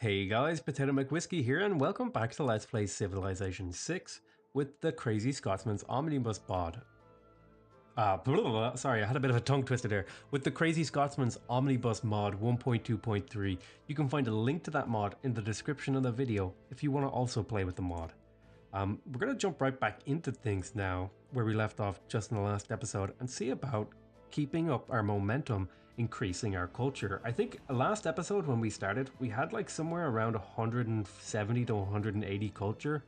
Hey guys, Potato McWhiskey here, and welcome back to Let's Play Civilization 6 with the Crazy Scotsman's Omnibus mod. Sorry, I had a bit of a tongue twister there. With the Crazy Scotsman's Omnibus mod 1.2.3, you can find a link to that mod in the description of the video if you want to also play with the mod. We're going to jump right back into things now, where we left off just in the last episode, and see about keeping up our momentum, increasing our culture. I think last episode when we started, we had like somewhere around 170 to 180 culture,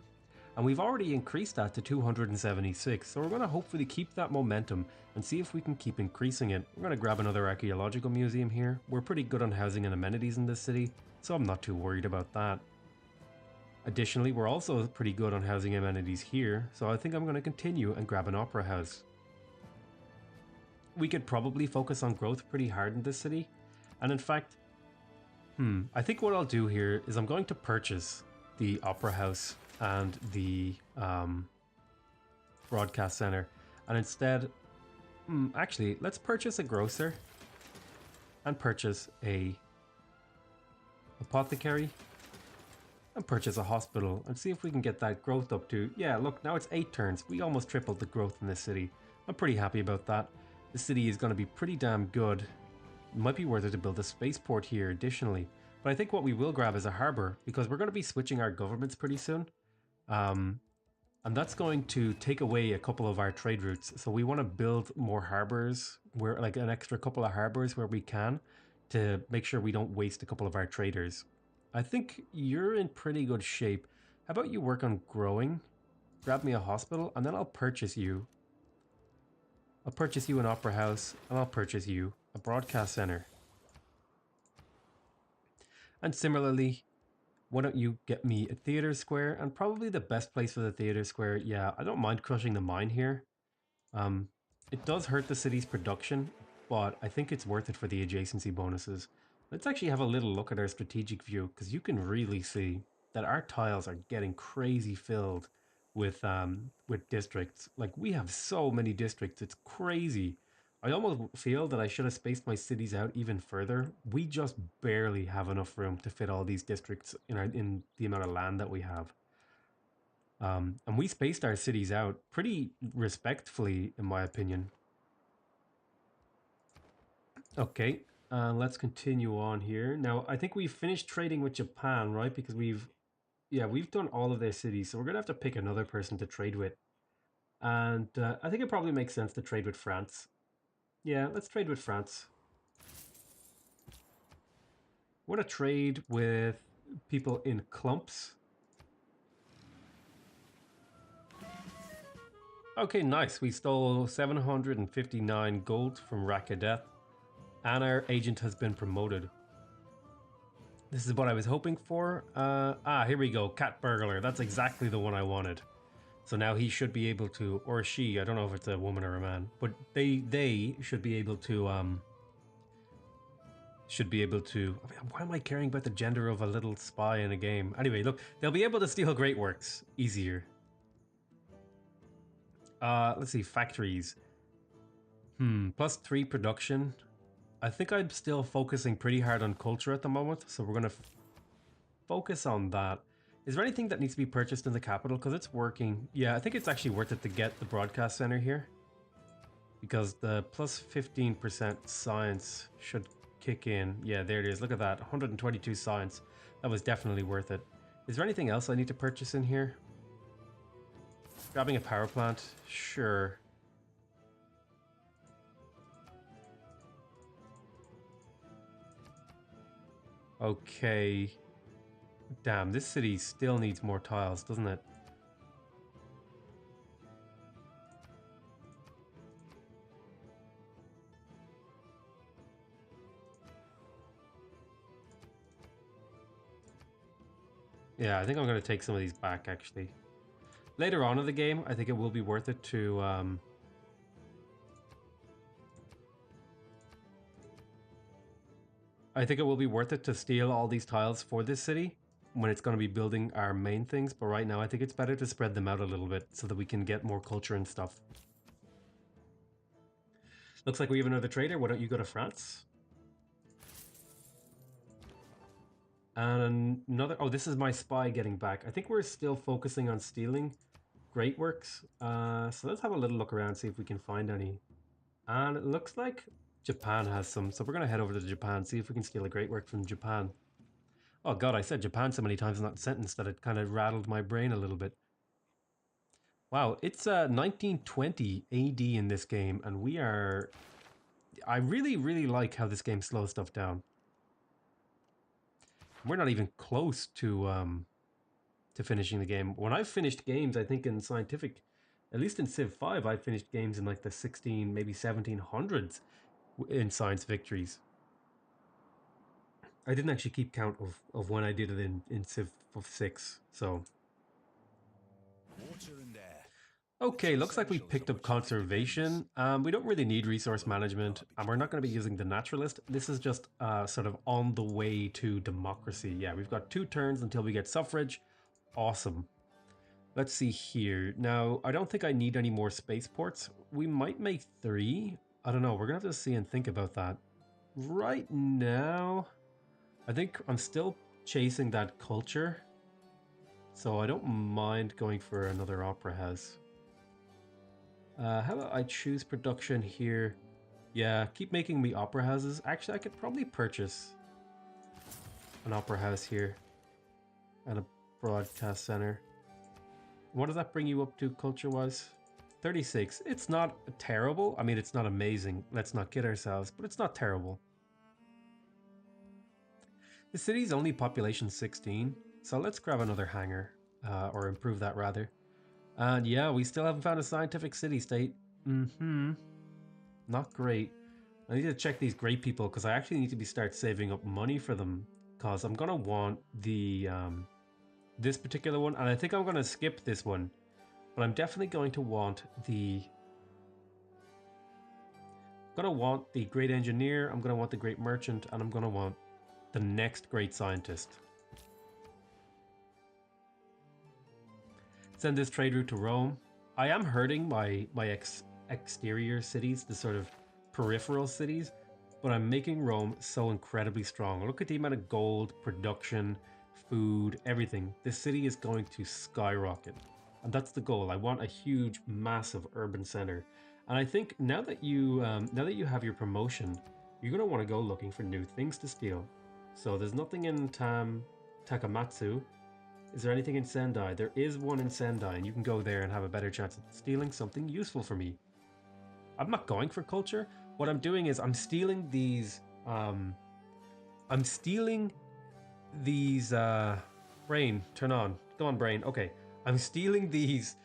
and we've already increased that to 276, so we're going to hopefully keep that momentum and see if we can keep increasing it. We're going to grab another archaeological museum here. We're pretty good on housing and amenities in this city, so I'm not too worried about that. Additionally, we're also pretty good on housing amenities here, so I think I'm going to continue and grab an opera house. We could probably focus on growth pretty hard in this city, and in fact, I think what I'll do here is I'm going to purchase the opera house and the broadcast center, and instead, actually, let's purchase a grocer and purchase a apothecary and purchase a hospital and see if we can get that growth up to, yeah, look, now it's 8 turns. We almost tripled the growth in this city. I'm pretty happy about that. The city is going to be pretty damn good. It might be worth it to build a spaceport here additionally. But I think what we will grab is a harbour, because we're going to be switching our governments pretty soon. And that's going to take away a couple of our trade routes. So we want to build more harbours, where like an extra couple of harbours where we can, to make sure we don't waste a couple of our traders. I think you're in pretty good shape. How about you work on growing? Grab me a hospital, and then I'll purchase you. I'll purchase you an opera house, and I'll purchase you a broadcast center. And similarly, why don't you get me a theater square, and probably the best place for the theater square, yeah, I don't mind crushing the mine here. It does hurt the city's production, but I think it's worth it for the adjacency bonuses. Let's actually have a little look at our strategic view, because you can really see that our tiles are getting crazy filled with districts. Like, we have so many districts, it's crazy. I almost feel that I should have spaced my cities out even further. We just barely have enough room to fit all these districts in the amount of land that we have. And we spaced our cities out pretty respectfully, in my opinion. Okay, let's continue on here. Now, I think we've finished trading with Japan, right? Because we've done all of their cities, so we're going to have to pick another person to trade with. And I think it probably makes sense to trade with France. Yeah, let's trade with France. I want to trade with people in clumps. Okay, nice. We stole 759 gold from Rakadeth, and our agent has been promoted. This is what I was hoping for. Here we go. Cat burglar. That's exactly the one I wanted. So now he should be able to, or she, I don't know if it's a woman or a man, but they should be able to, I mean, why am I caring about the gender of a little spy in a game? Anyway, look, they'll be able to steal great works easier. Let's see, factories. +3 production. I think I'm still focusing pretty hard on culture at the moment, so we're going to focus on that. Is there anything that needs to be purchased in the capital? Because it's working. Yeah, I think it's actually worth it to get the broadcast center here, because the +15% science should kick in. Yeah, there it is. Look at that. 122 science. That was definitely worth it. Is there anything else I need to purchase in here? Grabbing a power plant? Sure. Okay. Damn, this city still needs more tiles, doesn't it? Yeah, I think I'm going to take some of these back, actually. Later on in the game, I think it will be worth it to... I think it will be worth it to steal all these tiles for this city when it's going to be building our main things, but right now I think it's better to spread them out a little bit so that we can get more culture and stuff. Looks like we have another trader. Why don't you go to France? And another, oh, this is my spy getting back. I think we're still focusing on stealing great works. So let's have a little look around, see if we can find any. And it looks like Japan has some. So we're going to head over to Japan, see if we can steal a great work from Japan. Oh God, I said Japan so many times in that sentence that it kind of rattled my brain a little bit. Wow, it's 1920 AD in this game, and we are... I really, really like how this game slows stuff down. We're not even close to finishing the game. When I've finished games, I think in scientific, at least in Civ 5, I finished games in like the 16, maybe 1700s in science victories. I didn't actually keep count of when I did it in Civ 6, so... Water and air. Okay, looks like we picked up conservation. We don't really need resource management, and we're not going to be using the naturalist. This is just sort of on the way to democracy. Yeah, we've got 2 turns until we get suffrage. Awesome. Let's see here. Now, I don't think I need any more spaceports. We might make 3. I don't know. We're going to have to see and think about that. Right now, I think I'm still chasing that culture. So I don't mind going for another opera house. How about I choose production here? Yeah, keep making me opera houses. Actually, I could probably purchase an opera house here and a broadcast center. What does that bring you up to culture-wise? 36. It's not terrible. I mean, it's not amazing. Let's not kid ourselves, but it's not terrible. The city's only population 16, so let's grab another hangar, or improve that rather. And yeah, we still haven't found a scientific city-state. Not great. I need to check these great people because I actually need to start saving up money for them because I'm gonna want the this particular one, and I think I'm gonna skip this one, but I'm definitely going to want the great engineer, I'm gonna want the great merchant, and I'm gonna want the next great scientist. Send this trade route to Rome. I am hurting my exterior cities, the sort of peripheral cities, but I'm making Rome so incredibly strong. Look at the amount of gold, production, food, everything. This city is going to skyrocket. And that's the goal. I want a huge, massive urban center. And I think now that you have your promotion, you're going to want to go looking for new things to steal. So there's nothing in Takamatsu. Is there anything in Sendai? There is one in Sendai, and you can go there and have a better chance at stealing something useful for me. I'm not going for culture. What I'm doing is I'm stealing these... brain, turn on. Come on, brain. Okay. I'm stealing these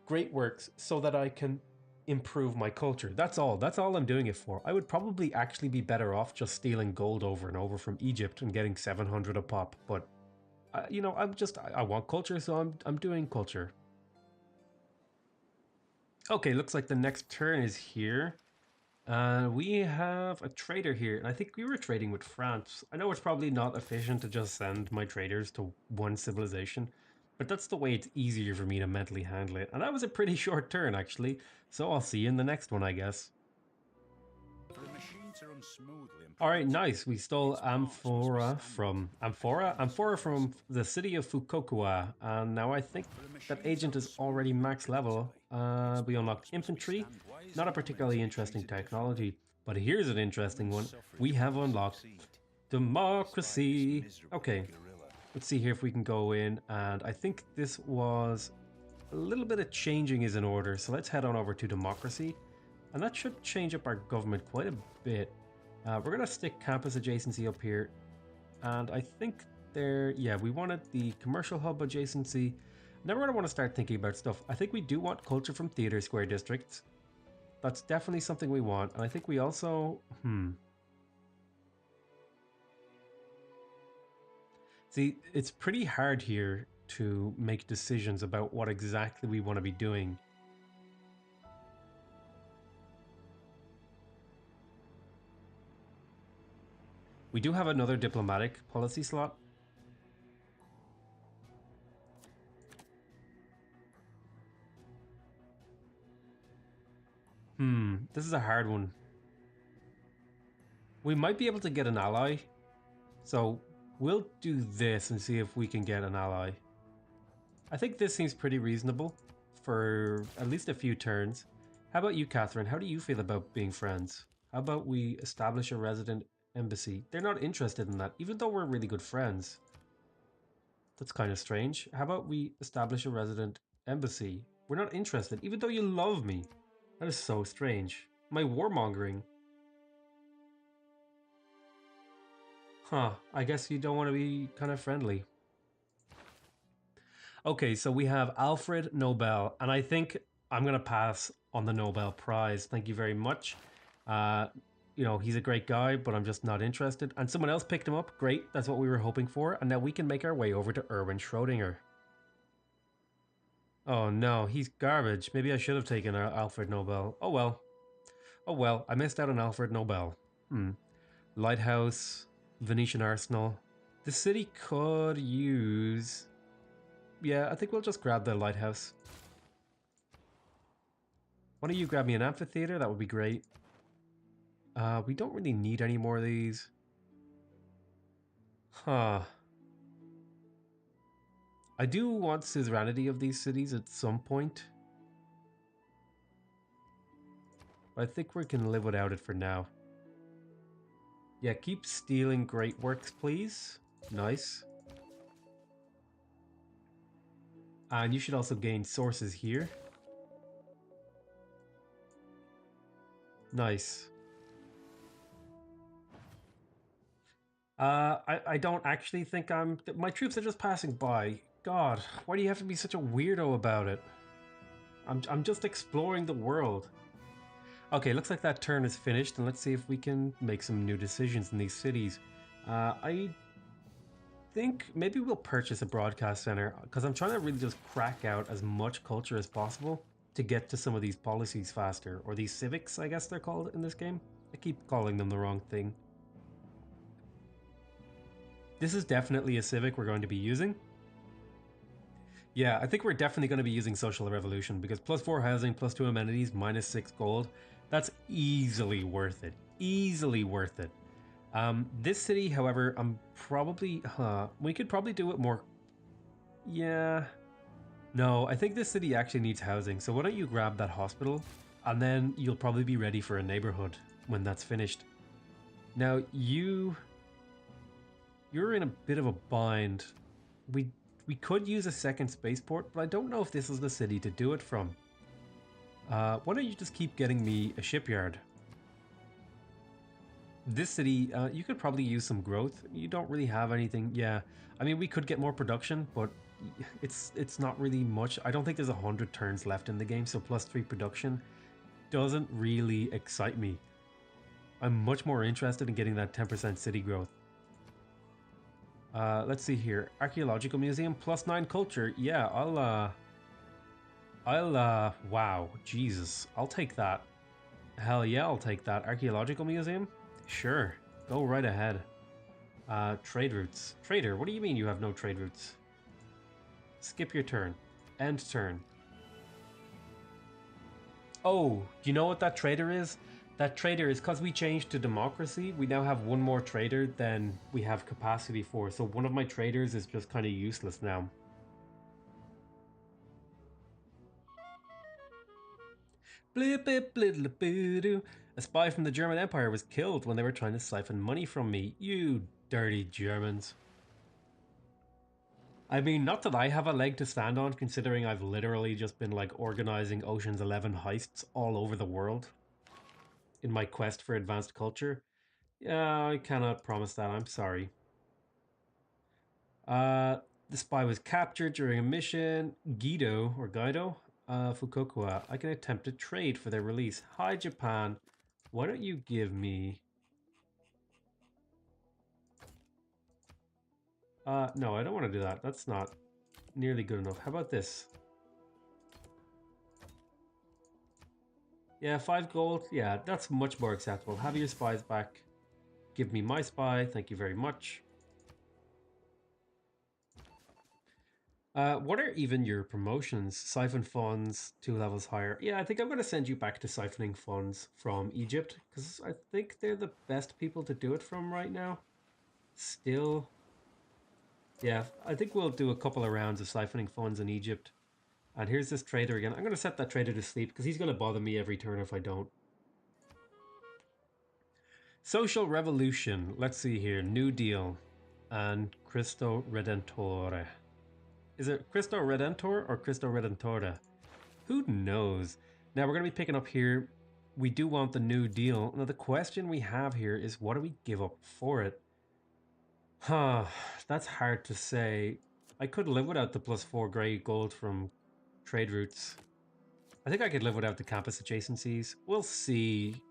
great works so that I can improve my culture. That's all. That's all I'm doing it for. I would probably actually be better off just stealing gold over and over from Egypt and getting 700 a pop, but... you know, I want culture, so I'm doing culture. Okay, looks like the next turn is here. We have a trader here, and I think we were trading with France. I know it's probably not efficient to just send my traders to one civilization, but that's the way it's easier for me to mentally handle it. And that was a pretty short turn, actually, so I'll see you in the next one, I guess. Alright, nice. We stole amphora from the city of Fukuoka, and now I think that agent is already max level. We unlocked infantry, not a particularly interesting technology, but here's an interesting one. We have unlocked democracy. Okay, let's see here if we can go in, and I think this was a little bit of changing is in order, so let's head on over to democracy. And that should change up our government quite a bit. We're going to stick campus adjacency up here. And I think we wanted the commercial hub adjacency. Now we're going to want to start thinking about stuff. I think we do want culture from theater square districts. That's definitely something we want. And I think we also... See, it's pretty hard here to make decisions about what exactly we want to be doing. We do have another diplomatic policy slot. This is a hard one. We might be able to get an ally. So We'll do this and see if we can get an ally. I think this seems pretty reasonable for at least a few turns. How about you, Catherine? How do you feel about being friends? How about we establish a resident embassy? They're not interested in that, even though we're really good friends. That's kind of strange. How about we establish a resident embassy? We're not interested, even though you love me. That is so strange. My warmongering. Huh, I guess you don't want to be kind of friendly. Okay, so we have Alfred Nobel, and I think I'm going to pass on the Nobel Prize. Thank you very much. Uh, you know, he's a great guy, but I'm just not interested. And someone else picked him up. Great, that's what we were hoping for. And now we can make our way over to Erwin Schrödinger. Oh no, he's garbage. Maybe I should have taken Alfred Nobel. Oh well. Oh well, I missed out on Alfred Nobel. Lighthouse, Venetian Arsenal. The city could use... Yeah, I think we'll just grab the lighthouse. Why don't you grab me an amphitheater? That would be great. We don't really need any more of these. Huh. I do want suzerainty of these cities at some point. But I think we can live without it for now. Yeah, keep stealing great works, please. Nice. And you should also gain sources here. Nice. I don't actually think my troops are just passing by. God, why do you have to be such a weirdo about it? I'm just exploring the world. Okay, looks like that turn is finished, and let's see if we can make some new decisions in these cities. I think maybe we'll purchase a broadcast center, because I'm trying to really just crack out as much culture as possible to get to some of these policies faster, or these civics, I guess they're called in this game. I keep calling them the wrong thing. This is definitely a civic we're going to be using. Yeah, I think we're definitely going to be using Social Revolution because +4 housing, +2 amenities, -6 gold. That's easily worth it. Easily worth it. This city, however, I'm probably... we could probably do it more... Yeah. No, I think this city actually needs housing. So why don't you grab that hospital and then you'll probably be ready for a neighborhood when that's finished. Now, you're in a bit of a bind. We could use a second spaceport, but I don't know if this is the city to do it from. Why don't you just keep getting me a shipyard? This city, you could probably use some growth. You don't really have anything. Yeah, I mean, we could get more production, but it's not really much. I don't think there's 100 turns left in the game, so +3 production doesn't really excite me. I'm much more interested in getting that 10% city growth. Let's see here. Archaeological Museum, +9 culture. Yeah, wow, Jesus. I'll take that. Hell yeah, I'll take that. Archaeological Museum? Sure, go right ahead. Trade routes. Trader, what do you mean you have no trade routes? Skip your turn. End turn. Oh, do you know what that trader is? That trader is because we changed to democracy. We now have one more trader than we have capacity for. So one of my traders is just kind of useless now. A spy from the German Empire was killed when they were trying to siphon money from me. You dirty Germans. I mean, not that I have a leg to stand on, considering I've literally just been like organizing Ocean's 11 heists all over the world in my quest for advanced culture. Yeah, I cannot promise that. I'm sorry. The spy was captured during a mission. Guido, Fukuoka. I can attempt to trade for their release. Hi, Japan. Why don't you give me... no, I don't want to do that. That's not nearly good enough. How about this? Yeah, 5 gold. Yeah, that's much more acceptable. Have your spies back. Give me my spy. Thank you very much. What are even your promotions? Siphon funds, 2 levels higher. Yeah, I think I'm going to send you back to siphoning funds from Egypt because I think they're the best people to do it from right now. Still. Yeah, I think we'll do a couple of rounds of siphoning funds in Egypt. And here's this trader again. I'm going to set that trader to sleep because he's going to bother me every turn if I don't. Social Revolution. Let's see here. New Deal. And Cristo Redentore. Is it Cristo Redentor or Cristo Redentore? Who knows? Now we're going to be picking up here. We do want the New Deal. Now the question we have here is what do we give up for it? Huh, that's hard to say. I could live without the +4 grey gold from trade routes. I think I could live without the campus adjacencies. We'll see.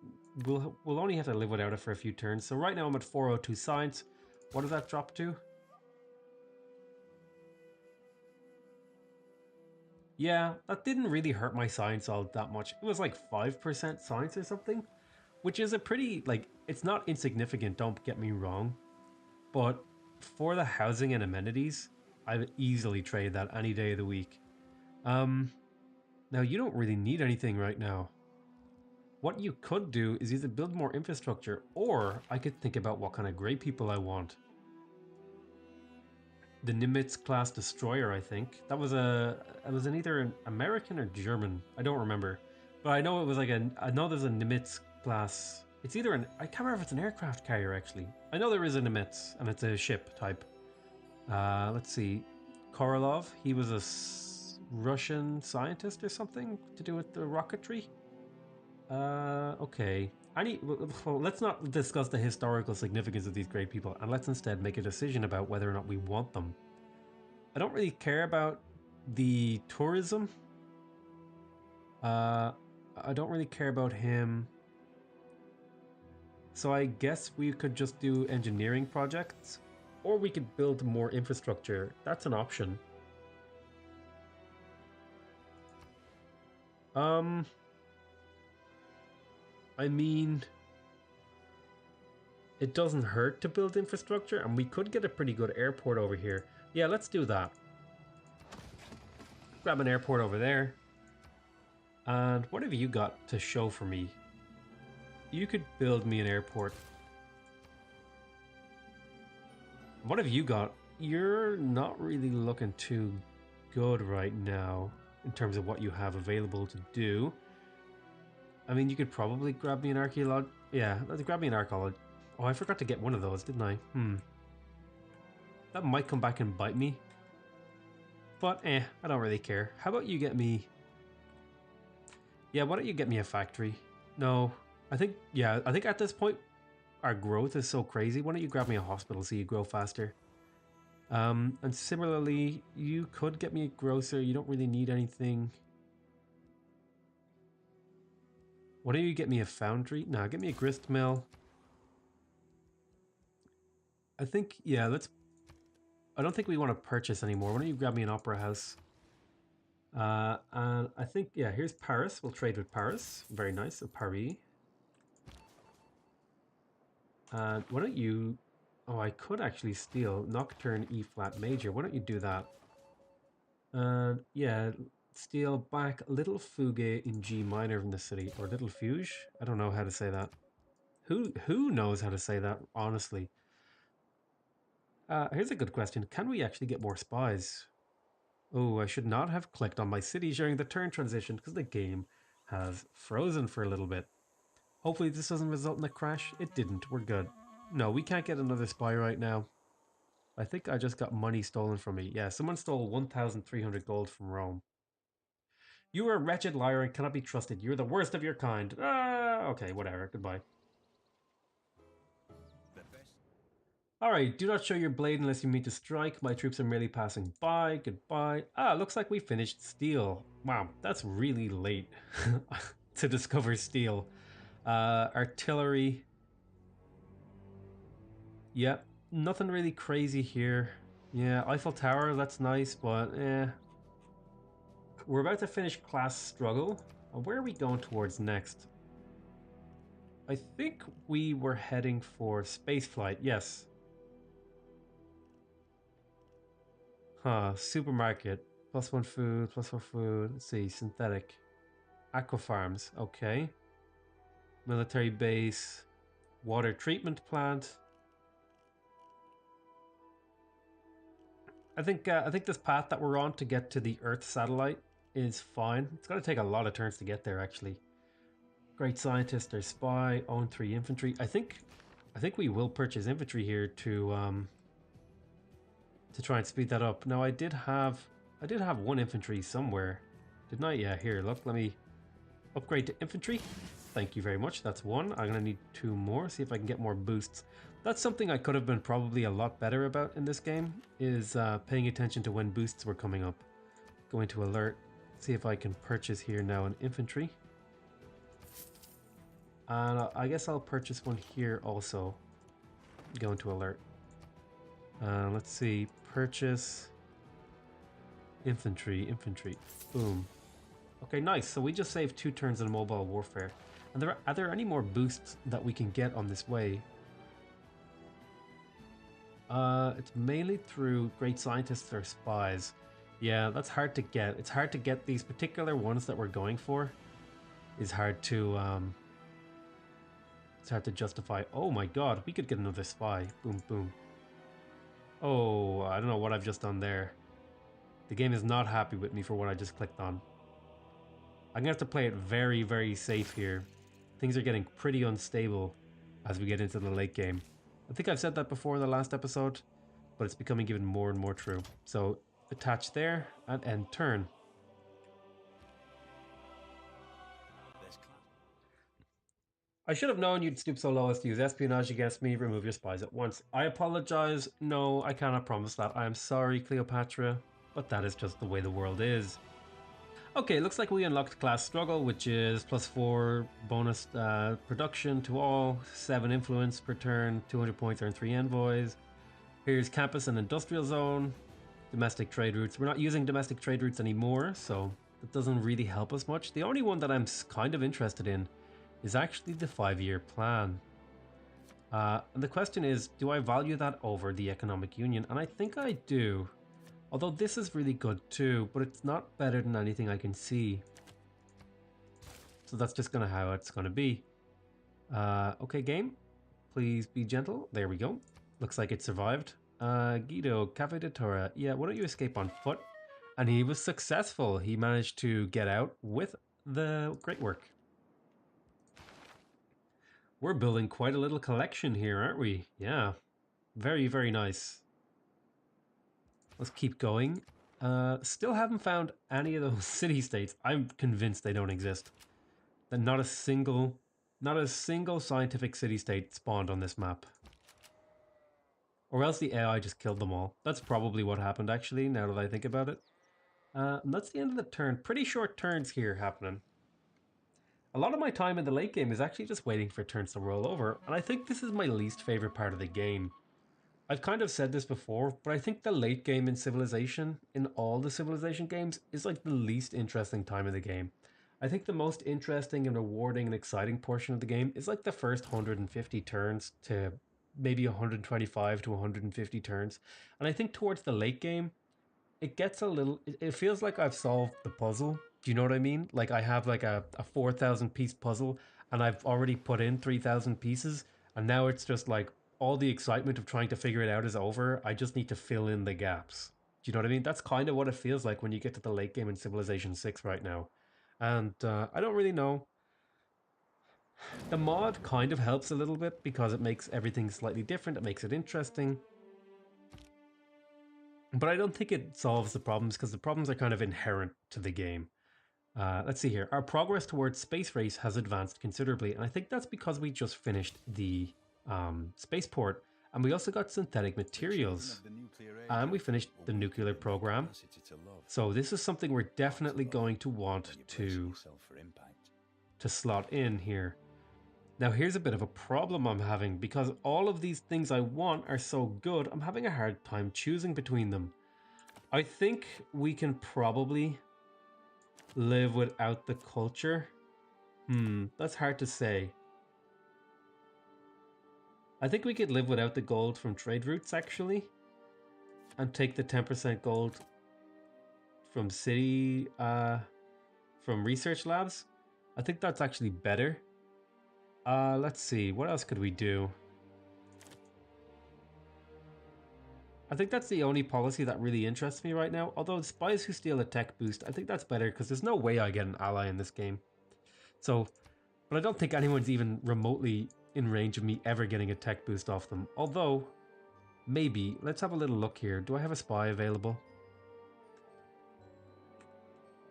We'll only have to live without it for a few turns. So right now I'm at 402 science. What does that drop to? Yeah, that didn't really hurt my science all that much. It was like 5% science or something, which is a pretty, like, it's not insignificant, don't get me wrong. But for the housing and amenities, I would easily trade that any day of the week. Now you don't really need anything right now. What you could do is either build more infrastructure, or I could think about what kind of grey people I want. The Nimitz class destroyer, I think. It was either an American or German. I don't remember. But I know it was like I know there's a Nimitz class. It's either I can't remember if it's an aircraft carrier actually. I know there is a Nimitz and it's a ship type. Let's see. Korolov, he was a Russian scientist or something to do with the rocketry. Okay. Well, let's not discuss the historical significance of these great people, and let's instead make a decision about whether or not we want them. I don't really care about the tourism. I don't really care about him. So I guess we could just do engineering projects, or we could build more infrastructure. That's an option. I mean, it doesn't hurt to build infrastructure, and we could get a pretty good airport over here. Yeah, let's do that. Grab an airport over there. And what have you got to show for me? You could build me an airport. What have you got? You're not really looking too good right now in terms of what you have available to do. I mean, you could probably grab me an archaeolog. Yeah, let's grab me an archaeologist. Oh, I forgot to get one of those, didn't I? That might come back and bite me. But I don't really care. How about you get me... Yeah, why don't you get me a factory? No, I think at this point, our growth is so crazy. Why don't you grab me a hospital so you grow faster? And similarly, you could get me a grocer. You don't really need anything. Why don't you get me a foundry? No, get me a grist mill. I think, yeah, I don't think we want to purchase anymore. Why don't you grab me an opera house? And I think, yeah, here's Paris. We'll trade with Paris. Very nice. Paris. And why don't you... Oh, I could actually steal Nocturne E flat major. Why don't you do that? And yeah, steal back Little Fugue in G minor from the city. Or Little Fuge? I don't know how to say that. Who knows how to say that, honestly? Here's a good question. Can we actually get more spies? Oh, I should not have clicked on my city during the turn transition because the game has frozen for a little bit. Hopefully this doesn't result in a crash. It didn't. We're good. No, we can't get another spy right now. I think I just got money stolen from me. Yeah, someone stole 1,300 gold from Rome. You are a wretched liar and cannot be trusted. You're the worst of your kind. Okay, whatever. Goodbye. Alright, do not show your blade unless you mean to strike. My troops are merely passing by. Goodbye. Looks like we finished steel. Wow, that's really late to discover steel. Artillery. Yep, nothing really crazy here. Yeah, Eiffel Tower, that's nice, but we're about to finish class struggle. Where are we going towards next? I think we were heading for spaceflight, yes. Huh, supermarket. +1 food, +4 food. Let's see, synthetic. Aqua farms, okay. Military base. Water treatment plant. I think this path that we're on to get to the Earth satellite is fine. It's going to take a lot of turns to get there, actually. Great scientist or spy, own 3 infantry. I think we will purchase infantry here to try and speed that up. Now I did have 1 infantry somewhere, didn't I? Yeah, here. Look, let me upgrade to infantry. Thank you very much. That's 1. I'm gonna need 2 more. See if I can get more boosts. That's something I could have been probably a lot better about in this game. Is paying attention to when boosts were coming up. Going to alert. See if I can purchase here now an infantry. And I guess I'll purchase one here also. Go into alert. Let's see. Purchase infantry. Boom. Okay, nice. So we just saved 2 turns in mobile warfare. And are there any more boosts that we can get on this way? It's mainly through great scientists or spies. Yeah, that's hard to get. It's hard to get these particular ones that we're going for. It's hard to justify. Oh my god, we could get another spy. Boom, boom. Oh, I don't know what I've just done there. The game is not happy with me for what I just clicked on. I'm gonna have to play it very, very safe here. Things are getting pretty unstable as we get into the late game. I think I've said that before in the last episode, but it's becoming even more and more true. So attach there and end turn. I should have known you'd stoop so low as to use espionage against me. Remove your spies at once. I apologize. No, I cannot promise that. I am sorry, Cleopatra, but that is just the way the world is. Okay, looks like we unlocked Class Struggle, which is +4 bonus production to all, 7 influence per turn, 200 points, earn 3 envoys. Here's Campus and Industrial Zone, domestic trade routes. We're not using domestic trade routes anymore, so that doesn't really help us much. The only one that I'm kind of interested in is actually the 5-year plan. And the question is, do I value that over the Economic Union? And I think I do. Although this is really good too, but it's not better than anything I can see. So that's just gonna how it's gonna be. Okay, game. Please be gentle. There we go. Looks like it survived. Guido, Cafe de Torre. Yeah, why don't you escape on foot? And he was successful. He managed to get out with the great work. We're building quite a little collection here, aren't we? Yeah. Very, very nice. Let's keep going. Still haven't found any of those city-states. I'm convinced they don't exist. That not a single scientific city-state spawned on this map. Or else the AI just killed them all. That's probably what happened, actually, now that I think about it. And that's the end of the turn. Pretty short turns here happening. A lot of my time in the late game is actually just waiting for turns to roll over, and I think this is my least favorite part of the game. I've kind of said this before, but I think the late game in Civilization, in all the Civilization games, is like the least interesting time of the game. I think the most interesting and rewarding and exciting portion of the game is like the first 150 turns to maybe 125 to 150 turns. And I think towards the late game, it gets a little, it feels like I've solved the puzzle. Do you know what I mean? Like I have like a 4,000 piece puzzle and I've already put in 3,000 pieces. And now it's just like, all the excitement of trying to figure it out is over. I just need to fill in the gaps. Do you know what I mean? That's kind of what it feels like when you get to the late game in Civilization 6 right now. And I don't really know. The mod kind of helps a little bit because it makes everything slightly different. It makes it interesting. But I don't think it solves the problems because the problems are kind of inherent to the game. Let's see here. Our progress towards space race has advanced considerably. And I think that's because we just finished the spaceport, and we also got synthetic materials, and we finished the nuclear program. So this is something we're definitely going to want to slot in here. Now here's a bit of a problem I'm having, because all of these things I want are so good, I'm having a hard time choosing between them. I think we can probably live without the culture. That's hard to say. I think we could live without the gold from trade routes, actually, and take the 10% gold from from research labs. I think that's actually better. Let's see, what else could we do? I think that's the only policy that really interests me right now. Although spies who steal a tech boost, I think that's better because there's no way I get an ally in this game. So, but I don't think anyone's even remotely in range of me ever getting a tech boost off them. Although, maybe. Let's have a little look here. Do I have a spy available?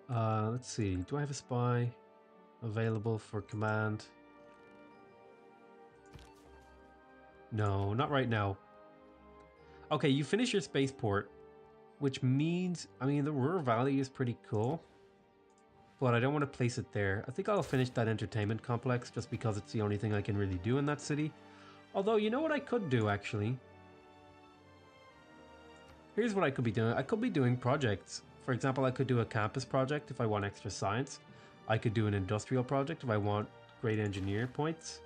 Let's see. Do I have a spy available for command? No, not right now. Okay, you finish your spaceport, which means, I mean, the Ruhr Valley is pretty cool, but I don't want to place it there. I think I'll finish that entertainment complex just because it's the only thing I can really do in that city. Although, you know what I could do, actually? Here's what I could be doing. I could be doing projects. For example, I could do a campus project if I want extra science. I could do an industrial project if I want great engineer points.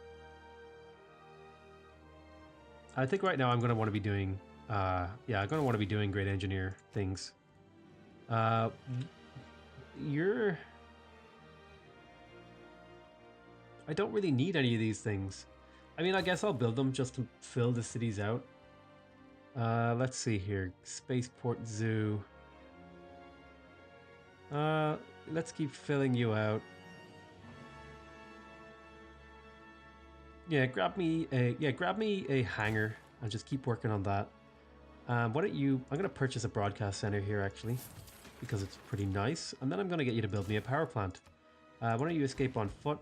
I think right now I'm going to want to be doing, yeah, I'm going to want to be doing great engineer things. You're... I don't really need any of these things. I mean, I guess I'll build them just to fill the cities out. Let's see here. Spaceport Zoo. Let's keep filling you out. Yeah, grab me a hangar and just keep working on that. Why don't you... I'm going to purchase a broadcast center here, actually, because it's pretty nice. And then I'm going to get you to build me a power plant. Why don't you escape on foot?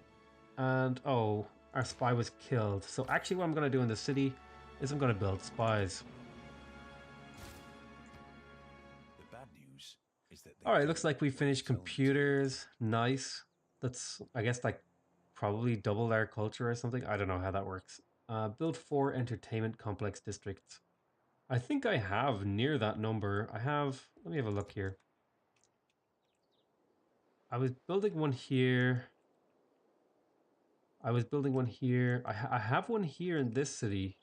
And, oh, our spy was killed. So actually what I'm going to do in the city is I'm going to build spies. The bad news is that Alright, looks like we finished computers. Nice. That's, I guess, like, probably double our culture or something. I don't know how that works. Build 4 entertainment complex districts. I think I have near that number. I have... Let me have a look here. I was building one here. I was building one here. I have one here in this city.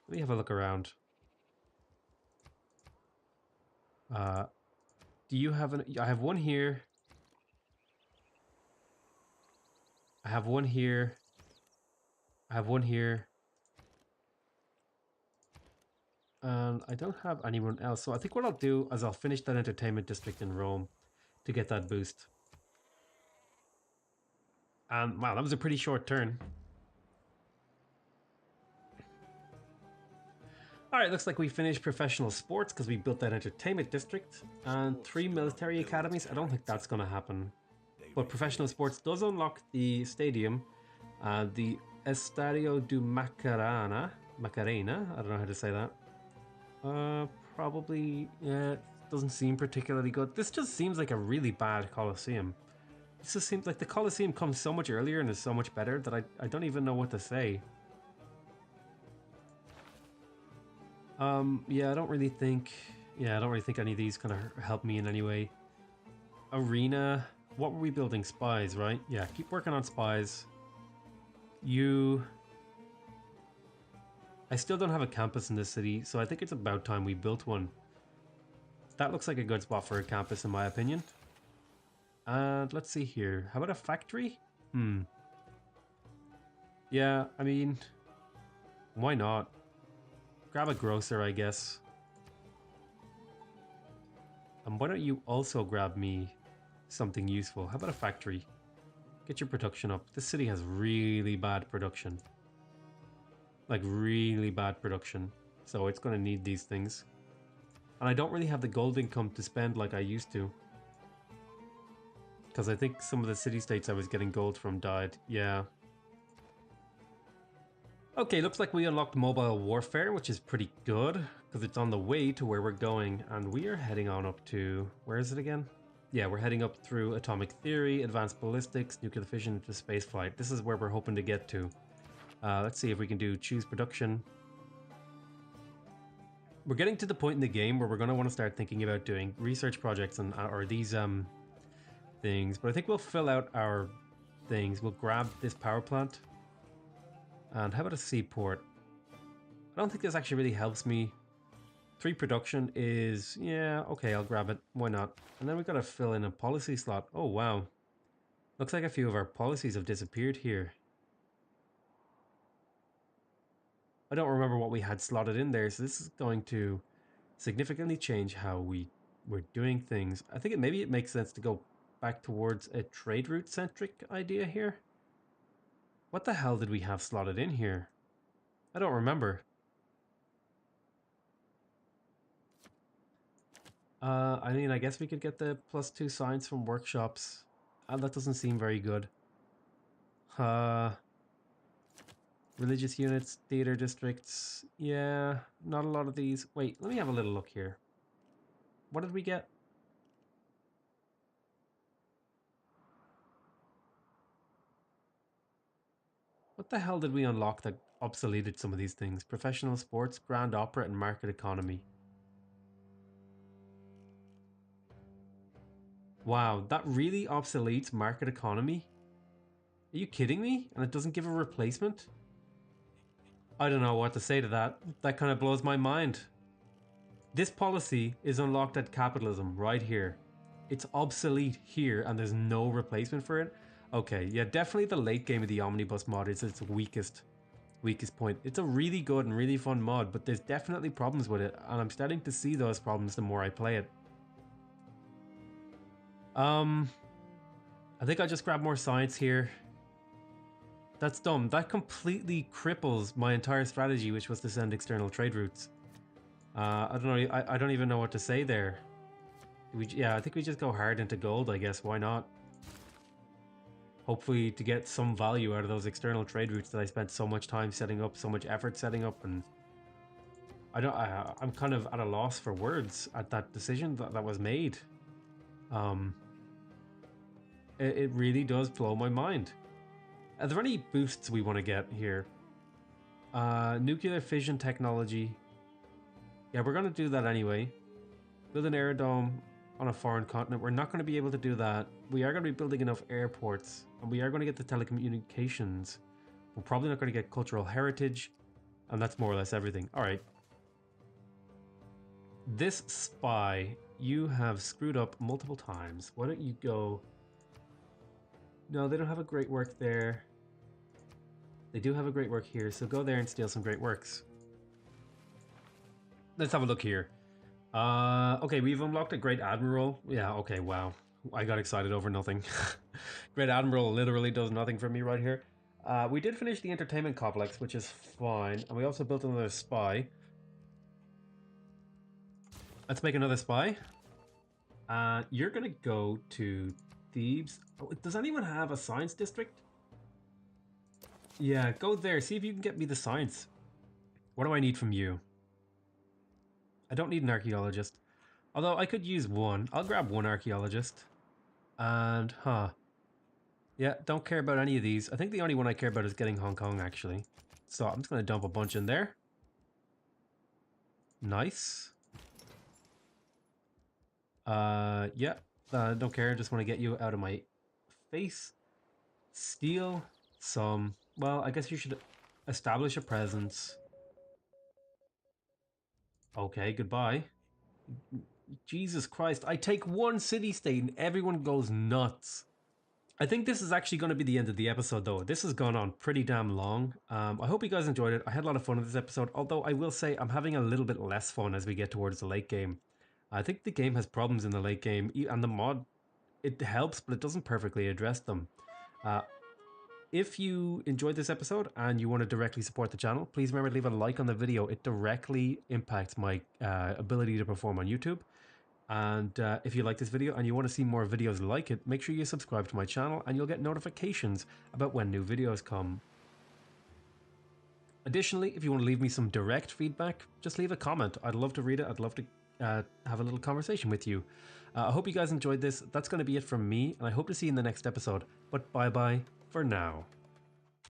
Let me have a look around. Do you have an... I have one here. I have one here. I have one here. And I don't have anyone else. So I think what I'll do is I'll finish that entertainment district in Rome to get that boost. And wow, that was a pretty short turn. Alright, looks like we finished professional sports because we built that entertainment district. And 3 military academies. I don't think that's going to happen. But professional sports does unlock the stadium. The Estadio do Macarena. Macarena? I don't know how to say that. Probably, yeah, it doesn't seem particularly good. This just seems like a really bad Colosseum. This just seems like the Colosseum comes so much earlier and is so much better that I don't even know what to say. Yeah, I don't really think any of these kind of help me in any way. Arena, what were we building? Spies, right? Yeah, keep working on spies. I still don't have a campus in this city, so I think it's about time we built one. That looks like a good spot for a campus in my opinion. And let's see here. How about a factory? Yeah, I mean, why not? Grab a grocer, I guess. And why don't you also grab me something useful? How about a factory? Get your production up. This city has really bad production. Like really bad production. So it's going to need these things. And I don't really have the gold income to spend like I used to. Because I think some of the city-states I was getting gold from died. Yeah. Okay, looks like we unlocked mobile warfare, which is pretty good. Because it's on the way to where we're going. And we are heading on up to... Where is it again? Yeah, we're heading up through atomic theory, advanced ballistics, nuclear fission to spaceflight. This is where we're hoping to get to. Let's see if we can do choose production. We're getting to the point in the game where we're going to want to start thinking about doing research projects and or these things. But I think we'll fill out our things. We'll grab this power plant. And how about a seaport? I don't think this actually really helps me. 3 production is... Yeah, okay, I'll grab it. Why not? And then we've got to fill in a policy slot. Oh, wow. Looks like a few of our policies have disappeared here. I don't remember what we had slotted in there, so this is going to significantly change how we're doing things. I think maybe it makes sense to go back towards a trade route centric idea here. What the hell did we have slotted in here? I don't remember. I mean, I guess we could get the +2 science from workshops. That doesn't seem very good. Religious units, theater districts. Yeah, not a lot of these. Wait, let me have a little look here. What did we get? What the hell did we unlock that obsoleted some of these things? Professional sports, grand opera, and market economy. Wow, that really obsoletes market economy? Are you kidding me? And it doesn't give a replacement? I don't know what to say to that. That kind of blows my mind. This policy is unlocked at capitalism right here. It's obsolete here and there's no replacement for it. Okay, yeah, definitely the late game of the Omnibus mod is its weakest point. It's a really good and really fun mod, but there's definitely problems with it, and I'm starting to see those problems the more I play it. I think I just grab more science here. That's dumb. That completely cripples my entire strategy, which was to send external trade routes. I don't know. I don't even know what to say there. Yeah, I think we just go hard into gold, I guess. Why not? Hopefully to get some value out of those external trade routes that I spent so much time setting up, so much effort setting up, and I'm kind of at a loss for words at that decision that was made. It really does blow my mind. Are there any boosts we want to get here? Nuclear fission technology. Yeah, we're going to do that anyway. Build an aerodrome on a foreign continent. We're not going to be able to do that. We are going to be building enough airports, and we are going to get the telecommunications. We're probably not going to get cultural heritage, and that's more or less everything. All right. This spy, you have screwed up multiple times. Why don't you go... No, they don't have a great work there. They do have a great work here, so go there and steal some great works. Let's have a look here. Okay, we've unlocked a Great Admiral. Yeah, okay, wow. I got excited over nothing. Great Admiral literally does nothing for me right here. We did finish the entertainment complex, which is fine. And we also built another spy. Let's make another spy. You're gonna go to Thebes. Oh, does anyone have a science district? Yeah, go there. See if you can get me the science. What do I need from you? I don't need an archaeologist. Although I could use one. I'll grab one archaeologist. And, yeah, don't care about any of these. I think the only one I care about is getting Hong Kong, actually. So I'm just going to dump a bunch in there. Nice. Yeah, don't care. Just want to get you out of my face. Steal some... Well, I guess you should establish a presence. Okay, goodbye. Jesus Christ, I take one city-state and everyone goes nuts. I think this is actually going to be the end of the episode, though. This has gone on pretty damn long. I hope you guys enjoyed it. I had a lot of fun with this episode, although I will say I'm having a little bit less fun as we get towards the late game. I think the game has problems in the late game, and the mod, it helps, but it doesn't perfectly address them. If you enjoyed this episode and you want to directly support the channel, please remember to leave a like on the video. It directly impacts my ability to perform on YouTube. And if you like this video and you want to see more videos like it, make sure you subscribe to my channel and you'll get notifications about when new videos come. Additionally, if you want to leave me some direct feedback, just leave a comment. I'd love to read it. I'd love to have a little conversation with you. I hope you guys enjoyed this. That's going to be it from me, and I hope to see you in the next episode. But bye-bye for now.